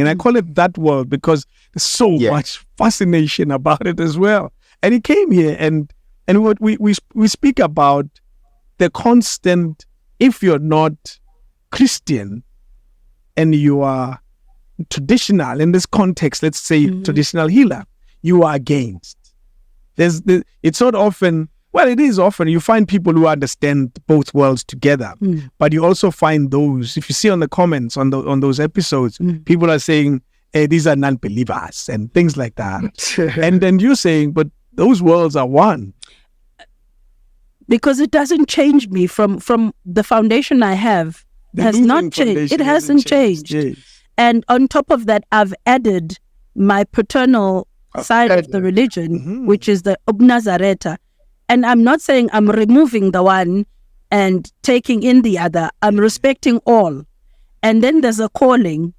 And I call it that world because there's so much fascination about it as well. And he came here and what we speak about the constant, if you're not Christian and you are traditional in this context, let's say traditional healer, you are against. It's not often, well, it is often, you find people who understand both worlds together, but you also find those, if you see on the comments on those episodes, people are saying, hey, these are non-believers and things like that. And then you're saying, but those worlds are one. Because it doesn't change me from the foundation I have. Has not changed. It hasn't changed. Yes. And on top of that, I've added my paternal side of the religion, which is the Nazareth. And I'm not saying I'm removing the one and taking in the other. I'm respecting all. And then there's a calling,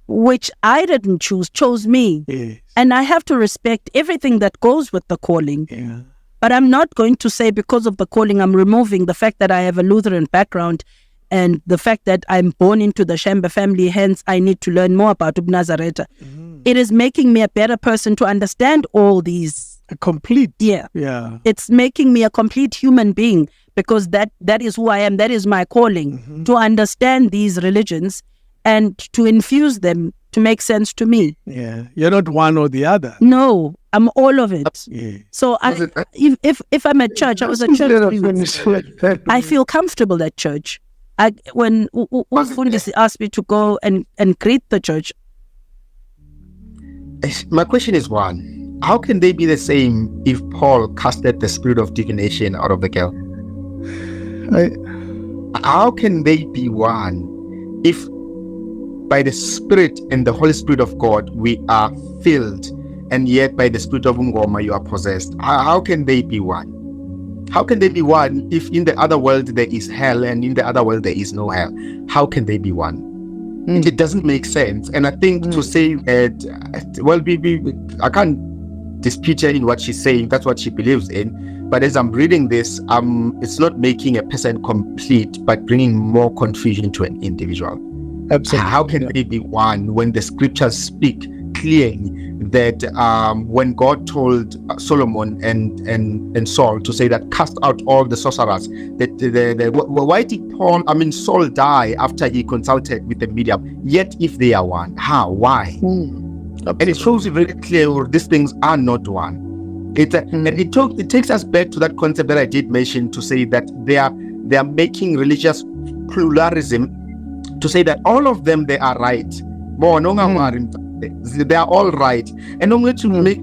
which I didn't choose, chose me. Yes. And I have to respect everything that goes with the calling. Yeah. But I'm not going to say because of the calling, I'm removing the fact that I have a Lutheran background and the fact that I'm born into the Shembe family, hence I need to learn more about Nazareth. It is making me a better person to understand all these. A complete. Yeah. It's making me a complete human being because that is who I am. That is my calling, to understand these religions and to infuse them to make sense to me. Yeah. You're not one or the other. No, I'm all of it. Yeah. So if I'm at church, I was at church. I feel comfortable at church. When uBungoma asked me to go and greet the church. My question is one. How can they be the same if Paul casted the spirit of divination out of the girl? How can they be one if by the Spirit and the Holy Spirit of God we are filled, and yet by the Spirit of uBungoma you are possessed? How can they be one? How can they be one if in the other world there is hell and in the other world there is no hell? How can they be one? It doesn't make sense. And I think to say that, well, I can't dispute her in what she's saying. That's what she believes in. But as I'm reading this, it's not making a person complete, but bringing more confusion to an individual. Absolutely. How can they be one when the scriptures speak clearly that when God told Solomon and Saul to say that cast out all the sorcerers, that why did Saul die after he consulted with the medium? Yet if they are one, how? Why? And it shows you very clear these things are not one. And it takes us back to that concept that I did mention, to say that they are making religious pluralism, to say that all of them, they are right. They are all right. And only to make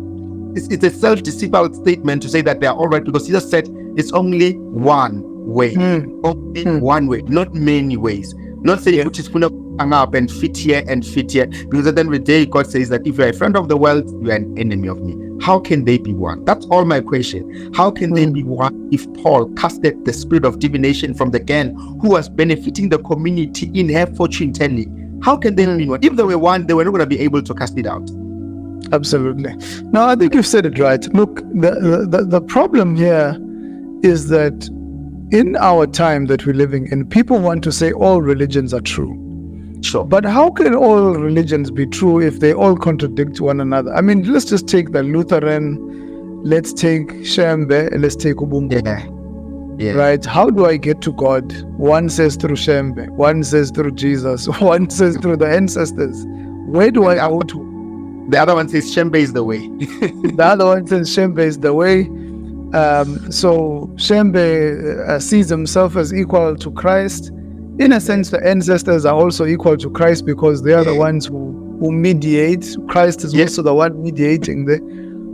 it's a self-deceitful statement to say that they are all right, because he just said it's only one way. Only one way, not many ways. Not saying which is hang up and fit here and fit here, because at the end of the day, God says that if you're a friend of the world, you are an enemy of me. How can they be one? That's all my question. How can they be one if Paul casted the spirit of divination from the girl who was benefiting the community in her fortune telling? How can they be one? If they were one, they were not going to be able to cast it out. Absolutely. No, I think you've said it right. Look, the problem here is that in our time that we're living in, people want to say all religions are true. Sure. But how can all religions be true if they all contradict one another? I mean, let's just take the Lutheran, let's take Shembe, and let's take uBungoma. Yeah. Right? How do I get to God? One says through Shembe, one says through Jesus, one says through the ancestors. Where do I go to? The other one says Shembe is the way. The other one says Shembe is the way. So Shembe sees himself as equal to Christ. In a sense, the ancestors are also equal to Christ because they are the ones who mediate. Christ is also the one mediating there.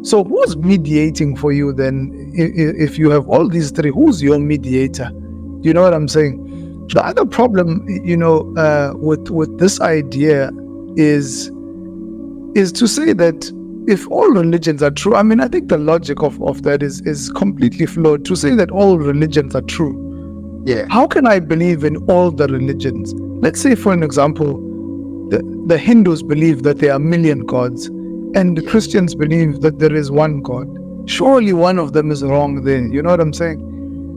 So who's mediating for you then? If you have all these three, who's your mediator? You know what I'm saying? The other problem, with this idea is to say that if all religions are true, I mean, I think the logic of that is completely flawed. To say that all religions are true, how can I believe in all the religions? Let's say, for an example, the Hindus believe that there are a million gods, and the Christians believe that there is one God. Surely one of them is wrong there. You know what I'm saying?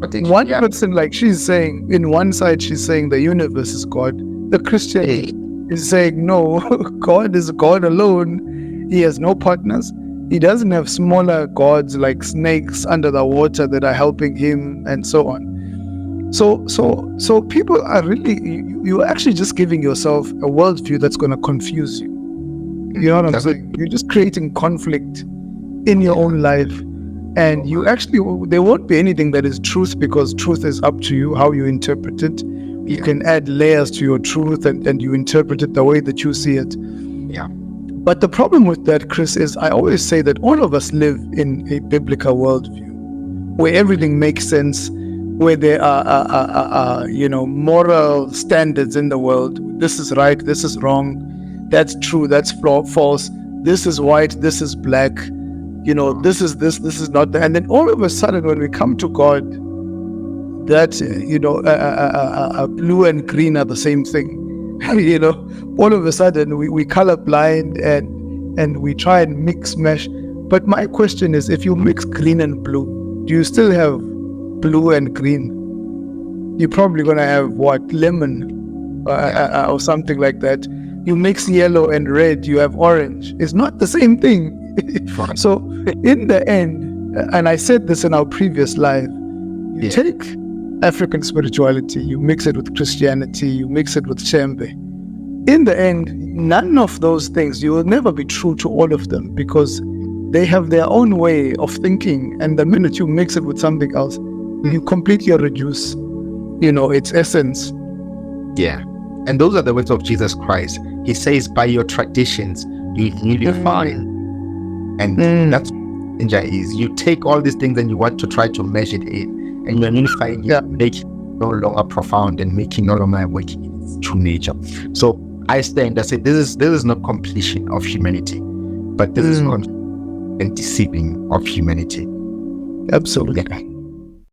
Person, like she's saying, in one side she's saying the universe is God. The Christian is saying, no, God is God alone. He has no partners. He doesn't have smaller gods like snakes under the water that are helping him and so on. So people are really, you're actually just giving yourself a worldview that's going to confuse you. You know what I'm saying? You're just creating conflict in your own life. And you actually, there won't be anything that is truth, because truth is up to you, how you interpret it. You can add layers to your truth and you interpret it the way that you see it. Yeah. But the problem with that, Chris, is I always say that all of us live in a biblical worldview where everything makes sense, where there are moral standards in the world. This is right, this is wrong, that's true, that's false, this is white, this is black, this is this is not that. And then all of a sudden, when we come to God, that blue and green are the same thing. All of a sudden we colorblind and we try and mix mesh. But my question is, if you mix green and blue, do you still have blue and green? You're probably gonna have lemon or something like that. You mix yellow and red, you have orange. It's not the same thing. So in the end, and I said this in our previous live, you take African spirituality, you mix it with Christianity, you mix it with Shembe. In the end, none of those things, you will never be true to all of them, because they have their own way of thinking. And the minute you mix it with something else, you completely reduce, its essence. Yeah. And those are the words of Jesus Christ. He says, by your traditions, you define. And that's what danger is. You take all these things and you want to try to measure it in, and you're unifying it, make it no longer profound and making no longer working in its true nature. So I stand, I say, this is not completion of humanity, but this is not and deceiving of humanity. Absolutely.